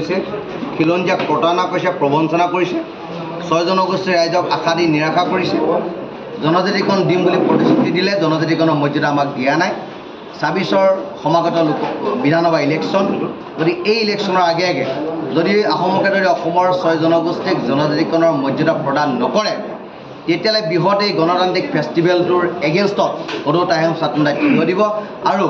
কৰিছে, খিলঞ্জীয়াক প্ৰতাৰণা কৰিছে, প্ৰবঞ্চনা কৰিছে, 6 জনগোষ্ঠীৰ ৰাইজক আশা দি নিৰাশা কৰিছে। জনজাতিকৰণ দিম বুলি প্ৰতিশ্ৰুতি দিলে, জনজাতিকৰণৰ মৰ্যাদা আমাক দিয়া নাই। 26ৰ সমাগত বিধানসভা ইলেকশ্যন, গতিকে এই ইলেকশ্যনৰ আগে আগে যদি আহোমকে ধৰি অসমৰ 6 জনগোষ্ঠীক জনজাতিকৰণৰ মৰ্যাদা প্ৰদান নকৰে, তেতিয়াহ'লে বৃহৎ এই গণতান্ত্ৰিক ফেষ্টিভেলটোৰ এগেইনষ্টত সদৌ তাহেম ছাত্ৰদাই থিয় দিব আৰু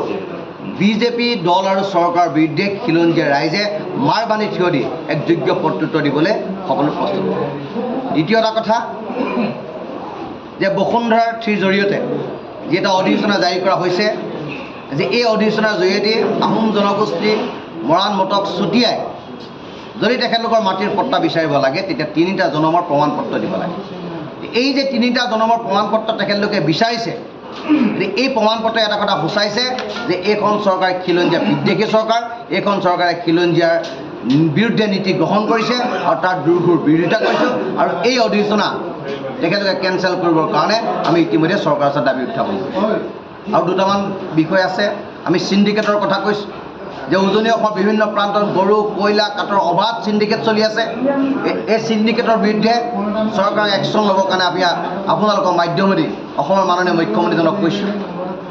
বিজেপি দল আৰু চৰকাৰৰ বিৰুদ্ধে খিলঞ্জীয়া ৰাইজে মাৰ বান্ধি থিয় দি এক যোগ্য প্ৰত্যুত্তৰ দিবলৈ সকলো প্ৰস্তুত হ'ব। দ্বিতীয় এটা কথা যে বসুন্ধৰা 3ৰ জৰিয়তে যি এটা অধিসূচনা জাৰি কৰা হৈছে, যে এই অধিসূচনাৰ জৰিয়তে আহোম জনগোষ্ঠী মৰাণ মটক ছুটিয়াই যদি তেখেতলোকৰ মাটিৰ পট্টা বিচাৰিব লাগে, তেতিয়া 3টা জনমৰ প্ৰমাণ পত্ৰ দিব লাগে। এই যে 3টা জনমৰ প্ৰমাণ পত্ৰ তেখেতলোকে বিচাৰিছে, এই প্ৰমাণ পত্ৰই এটা কথা সূচাইছে যে এইখন চৰকাৰ খিলঞ্জীয়া বিদ্বেষী চৰকাৰ, এইখন চৰকাৰে খিলঞ্জীয়াৰ বিৰুদ্ধে নীতি গ্ৰহণ কৰিছে আৰু তাৰ দুৰ্ঘুৰ বিৰোধিতা কৰিছোঁ। আৰু এই অধিসূচনা তেখেতলোকে কেঞ্চেল কৰিবৰ কাৰণে আমি ইতিমধ্যে চৰকাৰৰ ওচৰত দাবী উত্থাপন কৰিছোঁ। আৰু দুটামান বিষয় আছে। আমি চিণ্ডিকেটৰ কথা কৈছোঁ যে উজনি অসমৰ বিভিন্ন প্ৰান্তত গৰু, কয়লা, কাঠৰ অবাধ চিণ্ডিকেট চলি আছে। এই চিণ্ডিকেটৰ বিৰুদ্ধে চৰকাৰে একশ্যন ল'বৰ কাৰণে আমি আপোনালোকৰ মাধ্যমেদি অসমৰ মাননীয় মুখ্যমন্ত্ৰীজনক কৈছোঁ।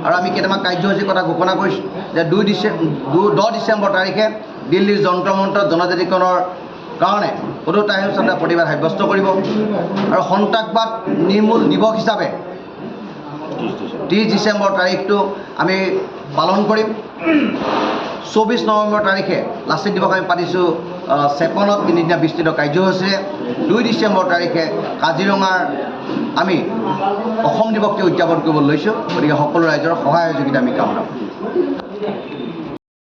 আৰু আমি কেইটামান কাৰ্যসূচীৰ কথা ঘোষণা কৰিছোঁ যে 10 ডিচেম্বৰ তাৰিখে দিল্লীৰ যন্ত্ৰ মন্ত্ৰত জনজাতিকৰণৰ কাৰণে সদৌ তাহেম ছাত্ৰই প্ৰতিবাদ সাব্যস্ত কৰিব। আৰু সন্ত্ৰাসবাদ নিৰ্মূল দিৱস হিচাপে 30 ডিচেম্বৰ তাৰিখটো আমি পালন কৰিম। 24 নৱেম্বৰ তাৰিখে লাচিত দিৱস আমি পাতিছোঁ চেপনত 3দিনীয়া বিস্তৃত কাৰ্যসূচীৰে। 2 ডিচেম্বৰ তাৰিখে কাজিৰঙাৰ আমি অসম দিৱসটো উদযাপন কৰিবলৈ লৈছোঁ। গতিকে সকলো ৰাইজৰ সহায় সহযোগিতা আমি কামনা কৰিম।